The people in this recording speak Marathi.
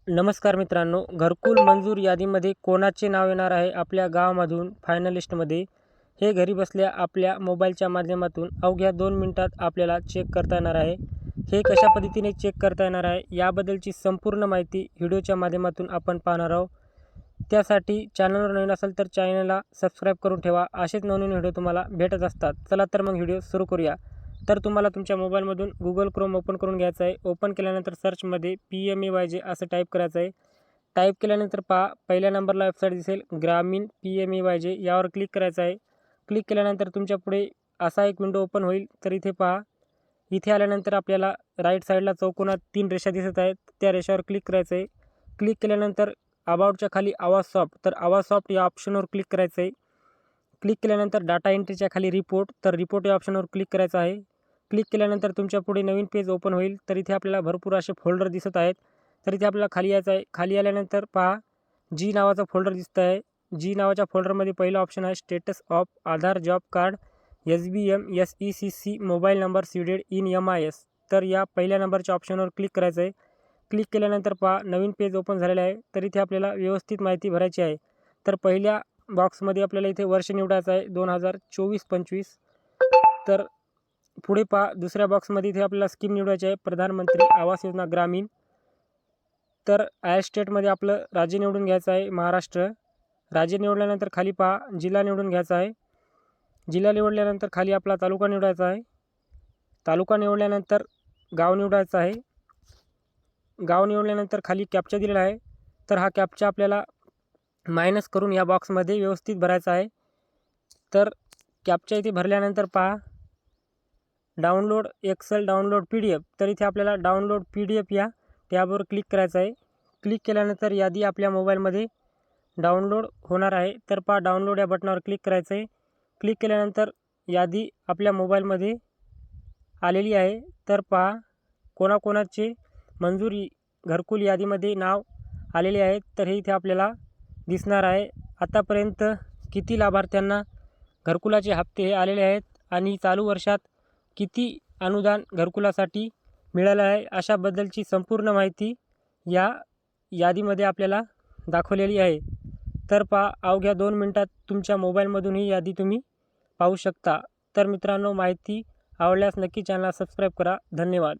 नमस्कार मित्रांनो, घरकुल मंजूर यादीमध्ये कोणाचे नाव येणार आहे आपल्या गावामधून फायनलिस्टमध्ये, हे घरी बसल्या आपल्या मोबाईलच्या माध्यमातून अवघ्या 2 मिनिटात आपल्याला चेक करता येणार आहे. हे कशा पद्धतीने चेक करता येणार आहे याबद्दलची संपूर्ण माहिती व्हिडिओच्या माध्यमातून आपण पाहणार आहोत. त्यासाठी चॅनलवर नवीन असेल तर चॅनलला सबस्क्राईब करून ठेवा. असेच नवनवीन व्हिडिओ तुम्हाला भेटत असतात. चला तर मग व्हिडिओ सुरू करूया. तर तुम्हाला तुमच्या मोबाईलमधून गुगल क्रोम ओपन करून घ्यायचं आहे. ओपन केल्यानंतर सर्चमध्ये PMEYJ असं टाईप करायचं आहे. टाईप केल्यानंतर पहा, पहिल्या नंबरला वेबसाईट दिसेल ग्रामीण PMEYJ, यावर क्लिक करायचं आहे. क्लिक केल्यानंतर तुमच्या पुढे असा एक विंडो ओपन होईल. तर इथे पहा, इथे आल्यानंतर आपल्याला राईट साईडला चौकोनात 3 रेषा दिसत आहेत. त्या रेषावर क्लिक करायचं आहे. क्लिक केल्यानंतर अबाउटच्या खाली आवाज सॉफ्ट, तर आवाज सॉफ्ट या ऑप्शनवर क्लिक करायचं आहे. क्लिक केल्यानंतर डाटा एंट्रीच्या खाली रिपोर्ट, तर रिपोर्ट या ऑप्शनवर क्लिक करायचं आहे. क्लिक केल्यानंतर तुमच्या पुढे नवीन पेज ओपन होईल. तर इथे आपल्याला भरपूर असे फोल्डर दिसत आहेत. तर इथे आपल्याला खाली यायचं आहे. खाली आल्यानंतर पहा, जी नावाचा फोल्डर दिसत आहे. जी नावाच्या फोल्डरमध्ये पहिला ऑप्शन आहे status of Aadhaar job card SBM SECC mobile number seeded in MIS. तर या पहिल्या नंबरच्या ऑप्शनवर क्लिक करायचं आहे. क्लिक केल्यानंतर पहा, नवीन पेज ओपन झालेलं आहे. तर इथे आपल्याला व्यवस्थित माहिती भरायची आहे. तर पहिल्या बॉक्समध्ये आपल्याला इथे वर्ष निवडायचं आहे 2024-25. तर पुढे पहा, दुसऱ्या बॉक्समध्ये इथे आपल्याला स्कीम निवडायची आहे प्रधानमंत्री आवास योजना ग्रामीण. तर स्टेटमध्ये आपलं राज्य निवडून घ्यायचं आहे महाराष्ट्र. राज्य निवडल्यानंतर खाली पहा, जिल्हा निवडून घ्यायचा आहे. जिल्हा निवडल्यानंतर खाली आपला तालुका निवडायचा आहे. तालुका निवडल्यानंतर गाव निवडायचं आहे. गाव निवडल्यानंतर खाली कॅप्चा दिलेला आहे. तर हा कॅप्चा आपल्याला मायनस करून या बॉक्समध्ये व्यवस्थित भरायचा आहे. तर कॅप्चा इथे भरल्यानंतर पहा, डाउनलोड एक्सेल, डाउनलोड PDF. तर इथे आपल्याला डाउनलोड PDF या टॅबवर क्लिक करायचं आहे. क्लिक केल्यानंतर यादी आपल्या मोबाईलमध्ये डाउनलोड होणार आहे. तर पहा, डाउनलोड या बटनावर क्लिक करायचं आहे. क्लिक केल्यानंतर यादी आपल्या मोबाईलमध्ये आलेली आहे. तर पहा, कोणाकोणाचे मंजुरी घरकुल यादीमध्ये नाव आलेले आहेत. तर हे इथे आपल्याला दिसणार आहे. आतापर्यंत किती लाभार्थ्यांना घरकुलाचे हप्ते हे आलेले आहेत आणि चालू वर्षात किती अनुदान घरकुलासाठी मिळालं आहे, अशाबद्दलची संपूर्ण माहिती या यादीमध्ये आपल्याला दाखवलेली आहे. तर पहा, अवघ्या 2 मिनिटात तुमच्या मोबाईलमधून ही यादी तुम्ही पाहू शकता. तर मित्रांनो, माहिती आवडल्यास नक्की चॅनलला सबस्क्राईब करा. धन्यवाद.